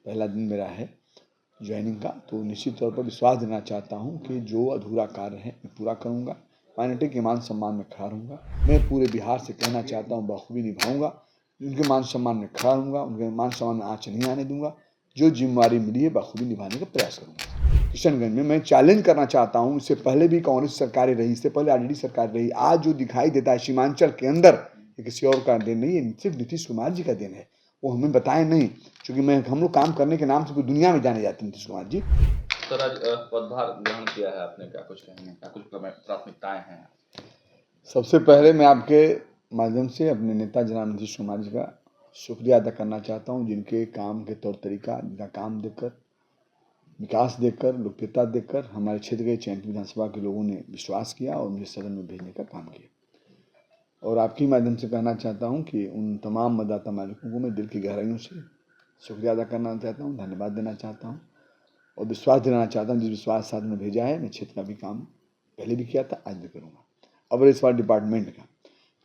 पहला दिन मेरा है ज्वाइनिंग का, तो निश्चित तौर पर विश्वास देना चाहता हूं कि जो अधूरा कार्य है मैं पूरा करूंगा। माइनॉरिटी के मान सम्मान में खड़ा रहूँगा। मैं पूरे बिहार से कहना चाहता हूँ बखूबी निभाऊंगा। उनके मान सम्मान में खड़ा रहूँगा, उनके मान सम्मान में आँच नहीं आने दूंगा। जो जिम्मेवारी मिली है बखूबी निभाने का प्रयास करूँगा। किशनगंज में मैं चैलेंज करना चाहता हूँ, इससे पहले भी कांग्रेस सरकारें रही, इससे पहले आरजेडी सरकार रही, आज जो दिखाई देता है सीमांचल के अंदर ये किसी और का देन नहीं है, सिर्फ नीतीश कुमार जी का देन है। वो हमें बताए नहीं, क्योंकि हम लोग काम करने के नाम से पूरी दुनिया में जाने जाते हैं नीतीश कुमार जी। सर, आज पदभार ग्रहण किया है आपने, क्या कुछ कहेंगे, क्या कुछ प्राथमिकताएं हैं? सबसे पहले मैं आपके माध्यम से अपने नेता जनाब नीतीश कुमार जी का शुक्रिया अदा करना चाहता हूं, जिनके काम के तौर तरीका, जिनका काम देखकर, विकास देखकर, लोकप्रियता देखकर हमारे क्षेत्र के चैनपुर विधानसभा के लोगों ने विश्वास किया और मुझे सदन में भेजने का काम किया। और आपके माध्यम से कहना चाहता हूं कि उन तमाम मतदाता मालिकों को मैं दिल की गहराइयों से शुक्रिया अदा करना चाहता हूँ, धन्यवाद देना चाहता हूँ और विश्वास दिलाना चाहता हूँ। जिस विश्वास के साथ में भेजा है, मैं क्षेत्र का भी काम पहले भी किया था, आज भी करूँगा। अब इस बार डिपार्टमेंट का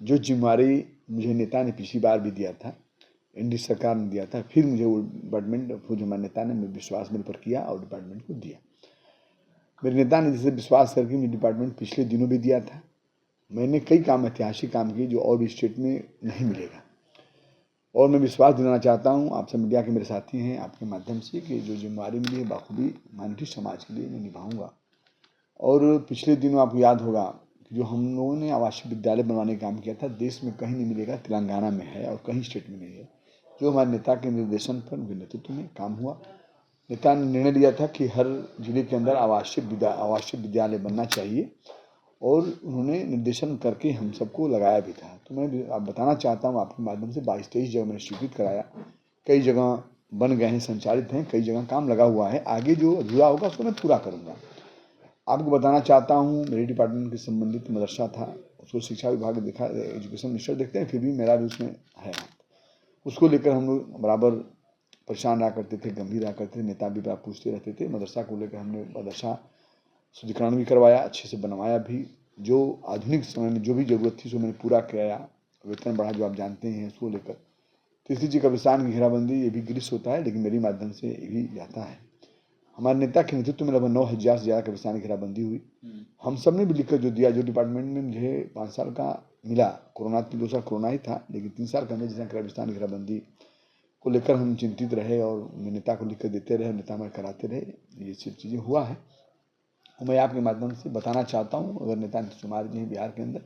जो जिम्मेवारी मुझे नेता ने पिछली बार भी दिया था, एनडीए सरकार ने दिया था, फिर मुझे वो डिपार्टमेंट जो हमारे नेता ने विश्वास मेरे पर किया और डिपार्टमेंट को दिया। मेरे नेता ने जिसे विश्वास करके मुझे डिपार्टमेंट पिछले दिनों भी दिया था। मैंने कई काम, ऐतिहासिक काम किए जो और भी स्टेट में नहीं मिलेगा। और मैं विश्वास दिलाना चाहता हूँ, आप सब मीडिया के मेरे साथी हैं, आपके माध्यम से कि जो जिम्मेवारी मिली है बखूबी माइनॉरिटी समाज के लिए मैं निभाऊंगा। और पिछले दिनों आपको याद होगा कि जो हम लोगों ने आवासीय विद्यालय बनवाने का काम किया था, देश में कहीं नहीं मिलेगा, तेलंगाना में है और कहीं स्टेट में नहीं है। जो हमारे नेता के निर्देशन पर, उनके नेतृत्व में काम हुआ। नेता ने निर्णय लिया था कि हर जिले के अंदर आवासीय विद्यालय बनना चाहिए और उन्होंने निर्देशन करके हम सबको लगाया भी था। तो मैं आप बताना चाहता हूँ आपके माध्यम से 22-23 जगह मैंने स्वीकृत कराया। कई जगह बन गए हैं, संचालित हैं, कई जगह काम लगा हुआ है। आगे जो अधूरा होगा उसको मैं पूरा करूँगा। आपको बताना चाहता हूँ, मेरे डिपार्टमेंट के संबंधित मदरसा था, उसको शिक्षा विभाग देखा, एजुकेशन मिनिस्टर देखते हैं, फिर भी मेरा भी उसमें है। उसको लेकर हम लोग बराबर परेशान रहा करते थे, गंभीर रहा करते थे। नेता भी बड़ा पूछते रहते थे। मदरसा को लेकर हमने मदरसा शुद्धिकरण भी करवाया, अच्छे से बनवाया भी। जो आधुनिक समय में जो भी ज़रूरत थी उसको मैंने पूरा कराया। वेतन बढ़ा, जो आप जानते हैं, उसको लेकर। तीसरी चीज़ कब्रिस्तान की घेराबंदी, ये भी ग्रीस होता है, लेकिन मेरे माध्यम से ये भी जाता है। हमारे नेता के नेतृत्व में लगभग 9,000 से ज़्यादा कब्रिस्तान की घेराबंदी हुई। हम सब ने भी लिखकर जो दिया, जो डिपार्टमेंट में मुझे 5 साल का मिला, कोरोना 2 साल कोरोना ही था, लेकिन 3 साल का हमने जिस कब्रिस्तान की घेराबंदी को लेकर हम चिंतित रहे और नेता को लिखकर देते रहे, नेता हमारे कराते रहे। ये सब चीज़ें हुआ है। और मैं आपके माध्यम से बताना चाहता हूँ, अगर नेता नीतीश कुमार जी हैं बिहार के अंदर,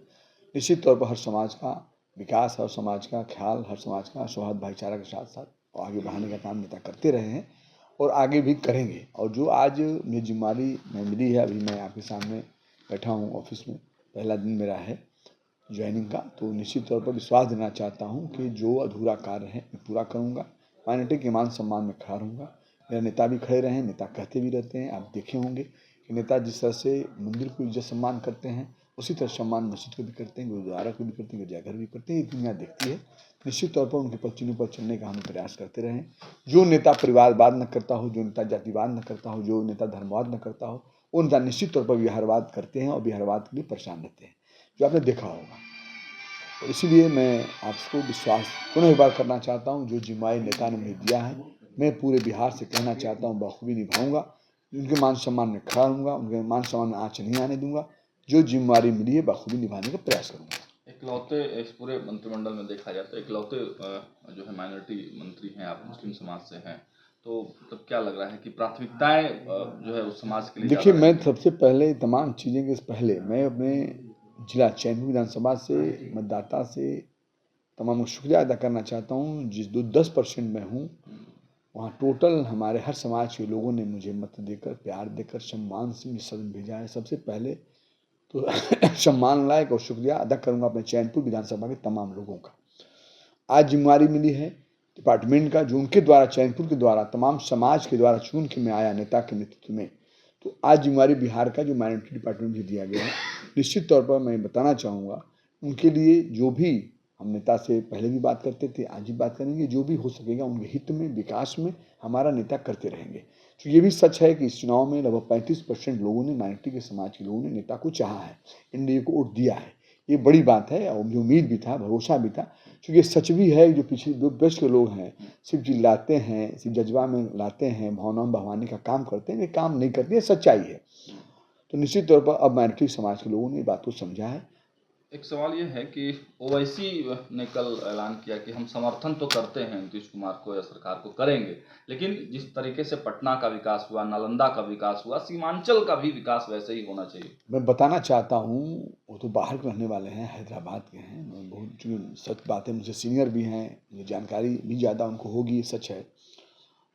निश्चित तौर पर हर समाज का विकास, हर समाज का ख्याल, हर समाज का सौहार्द भाईचारा के साथ साथ आगे बढ़ाने का काम नेता करते रहे हैं और आगे भी करेंगे। और जो आज मुझे जिम्मेवारी मिली है, अभी मैं आपके सामने बैठा हूँ ऑफिस में, पहला दिन मेरा है ज्वाइनिंग का, तो निश्चित तौर पर विश्वास देना चाहता हूँ कि जो अधूरा कार्य है मैं पूरा करूँगा। माइनॉरिटी के मान सम्मान में खड़ा रहूँगा। मेरे नेता भी खड़े रहे हैं, नेता कहते भी रहते हैं, आप देखे होंगे कि नेता जिस तरह से मंदिर को इज्जत सम्मान करते हैं, उसी तरह सम्मान मस्जिद को भी करते हैं, गुरुद्वारा को भी करते हैं, गिरजाघर भी करते हैं। ये दुनिया देखती है। निश्चित तौर पर उनके पच्चीनों पर चलने का हम प्रयास करते रहें। जो नेता परिवारवाद न करता हो, जो नेता जातिवाद न करता हो, जो नेता धर्मवाद न करता हो, वो नेता निश्चित तौर पर बिहारवाद करते हैं और बिहारवाद के लिए परेशान रहते हैं, जो आपने देखा होगा। तो इसीलिए मैं आपको विश्वास पुनः एक बार करना चाहता हूँ, जो जिम्मेवारी नेता ने मुझे दिया है, मैं पूरे बिहार से कहना चाहता हूँ बखूबी निभाऊंगा। उनके मान सम्मान में खड़ा रहूँगा, उनके मान सम्मान में आँच नहीं आने दूंगा। जो जिम्मेवारी मिली है बखूबी निभाने का प्रयास करूँगा। इकलौते इस पूरे मंत्रिमंडल में देखा जाए तो इकलौते जो है माइनॉरिटी मंत्री हैं, आप मुस्लिम समाज से हैं, तो मतलब क्या लग रहा है कि प्राथमिकताएं जो है उस समाज के लिए देखिए, ज़्यादा मैं रहेंगी? सबसे पहले तमाम चीज़ें के पहले मैं अपने जिला चैनपुर विधानसभा से मतदाता से तमाम को शुक्रिया अदा करना चाहता हूँ। जिस 10% में हूँ, वहाँ टोटल हमारे हर समाज के लोगों ने मुझे मत देकर, प्यार देकर, सम्मान से मुझे सदन भेजा है। सबसे पहले तो सम्मान लायक और शुक्रिया अदा करूँगा अपने चैनपुर विधानसभा के तमाम लोगों का। आज जिम्मेवारी मिली है डिपार्टमेंट का, जो उनके द्वारा, चैनपुर के द्वारा, तमाम समाज के द्वारा चुन के मैं आया नेता के नेतृत्व में। तो आज जिम्मेवारी बिहार का जो माइनॉरिटी डिपार्टमेंट मुझे दिया गया है, निश्चित तौर पर मैं बताना चाहूँगा उनके लिए, जो भी हम नेता से पहले भी बात करते थे, आज भी बात करेंगे, जो भी हो सकेगा उनके हित में, विकास में हमारा नेता करते रहेंगे। तो ये भी सच है कि इस चुनाव में लगभग 35% लोगों ने, माइनॉरिटी के समाज के लोगों ने नेता को चाहा है, एनडीए को वोट दिया है। ये बड़ी बात है और मुझे उम्मीद भी था, भरोसा भी था, क्योंकि ये सच भी है। जो पिछले जो देश के लोग हैं सिर्फ चिल्लाते हैं, सिर्फ जज्बा में लाते हैं, भावनाओं में बहाने का काम करते हैं, ये काम नहीं करते, ये सच्चाई है। तो निश्चित तौर पर अब माइनॉरिटी समाज के लोगों ने ये बात को समझा है। एक सवाल ये है कि ओवैसी ने कल ऐलान किया कि हम समर्थन तो करते हैं नीतीश कुमार को या सरकार को करेंगे, लेकिन जिस तरीके से पटना का विकास हुआ, नालंदा का विकास हुआ, सीमांचल का भी विकास वैसे ही होना चाहिए। मैं बताना चाहता हूँ, वो तो बाहर के रहने वाले हैं, हैदराबाद के हैं, मैं बहुत चूँकि सच बात है, मुझसे सीनियर भी हैं, मुझे जानकारी भी ज़्यादा उनको होगी, ये सच है।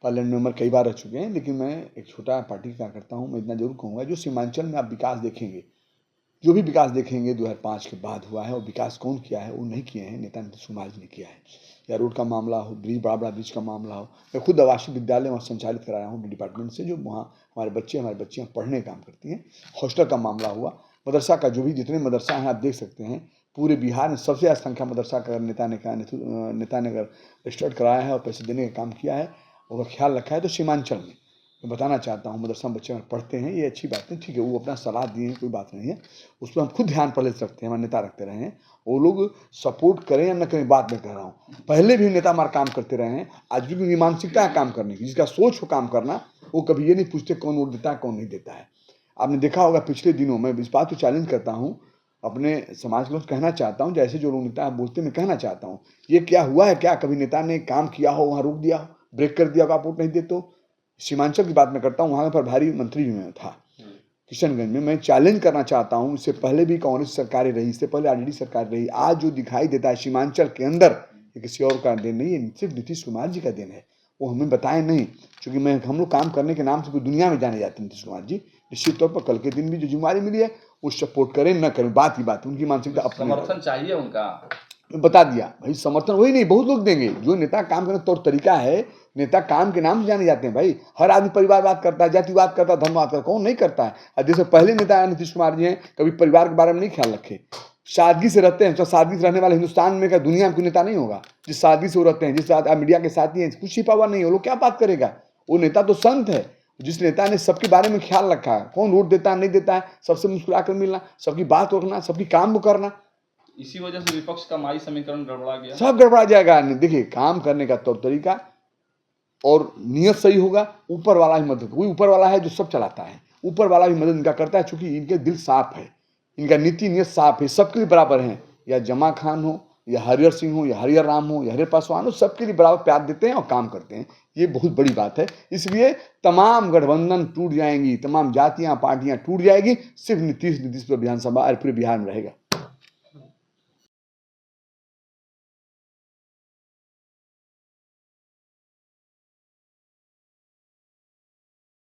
पार्लियामेंट मेंबर कई बार रह चुके हैं, लेकिन मैं एक छोटा पार्टी का करता हूँ, मैं इतना जरूर कहूँगा, जो सीमांचल में आप विकास देखेंगे, जो भी विकास देखेंगे 2005 के बाद हुआ है, और विकास कौन किया है, वो नहीं किए हैं, नेता नीतीश कुमार जी ने किया है। या रोड का मामला हो, ब्रिज, बड़ा बड़ा ब्रिज का मामला हो, मैं खुद आवासीय विद्यालय वहाँ संचालित कराया हूँ डिपार्टमेंट से, जो वहाँ हमारे बच्चियाँ पढ़ने काम करती हैं। हॉस्टल का मामला हुआ, मदरसा का, जो भी जितने मदरसा हैं आप देख सकते हैं, पूरे बिहार में सबसे ज़्यादा संख्या मदरसा का नेता ने अगर स्टार्ट कराया है और पैसे देने का काम किया है और ख्याल रखा है, तो सीमांचल में मैं बताना चाहता हूँ, मदरसा में बच्चे पढ़ते हैं, ये अच्छी बात है, ठीक है, वो अपना सलाह दिए हैं, कोई बात नहीं है, उस पर हम खुद ध्यान पहले से रखते हैं, हमारे नेता रखते रहे हैं। वो लोग सपोर्ट करें या न करें, बात मैं कह रहा हूँ, पहले भी नेता हमारा काम करते रहे हैं, आज भी उनकी मानसिकता है काम करने की, जिसका सोच हो काम करना, वो कभी ये नहीं पूछते कौन वोट देता है कौन नहीं देता है। आपने देखा होगा पिछले दिनों में, इस बात को चैलेंज करता हूँ, अपने समाज के लोग कहना चाहता हूँ, जैसे जो लोग नेता बोलते, मैं कहना चाहता हूँ, ये क्या हुआ है, क्या कभी नेता ने काम किया हो, वहाँ रोक दिया हो, ब्रेक कर दिया हो, आप वोट नहीं देते हो। सीमांचल की बात मैं करता हूँ, वहाँ पर भारी मंत्री भी मैं था किशनगंज में। मैं चैलेंज करना चाहता हूँ, इससे पहले भी कांग्रेस सरकारें रही, इससे पहले आरजेडी सरकार रही, आज जो दिखाई देता है सीमांचल के अंदर, ये किसी और का देन नहीं है, सिर्फ नीतीश कुमार जी का देन है। वो हमें बताए नहीं, क्योंकि हम लोग काम करने के नाम से पूरी दुनिया में जाने जाते हैं नीतीश कुमार जी। निश्चित तौर पर कल के दिन भी जो जिम्मेवारी मिली है, वो सपोर्ट करें न करें, बात ही बात, उनकी मानसिकता अपनी। समर्थन चाहिए उनका, बता दिया भाई, समर्थन वही नहीं, बहुत लोग देंगे। जो नेता काम करने तौर तरीका है, नेता काम के नाम से जाने जाते हैं भाई। हर आदमी परिवारवाद करता है, जातिवाद करता है, धर्मवाद करता है, कौन नहीं करता है। और जैसे पहले नेता नीतीश कुमार जी हैं, कभी परिवार के बारे में नहीं ख्याल रखे, सादगी से रहते हैं। तो सादगी से रहने वाले हिंदुस्तान में क्या दुनिया में कोई नेता नहीं होगा जिस सादगी से वो रहते हैं, जिस मीडिया के साथी हैं, कुछ छिपा हुआ नहीं है, वो लोग क्या बात करेगा। वो नेता तो संत है, जिस नेता ने सबके बारे में ख्याल रखा है, कौन वोट देता है नहीं देता है, सबसे मुस्कुरा कर मिलना, सबकी बात रखना, सबकी काम करना। इसी वजह से विपक्ष का माई समीकरण गड़बड़ा गया, सब गड़बड़ा जाएगा। देखिए, काम करने का तौर तरीका और नियत सही होगा, ऊपर वाला ही मदद, कोई ऊपर वाला है जो सब चलाता है, ऊपर वाला भी मदद इनका करता है, चूंकि इनके दिल साफ है, इनका नीति नियत साफ है, सबके लिए बराबर हैं। या जमा खान हो, या हरिहर सिंह हो, या हरिहर राम हो, या हरिहर पासवान हो, सबके लिए बराबर प्यार देते हैं और काम करते हैं। ये बहुत बड़ी बात है। इसलिए तमाम गठबंधन टूट जाएंगी, तमाम जातियां पार्टियां टूट जाएगी, सिर्फ नीतीश विधानसभा और पूरे बिहार में रहेगा।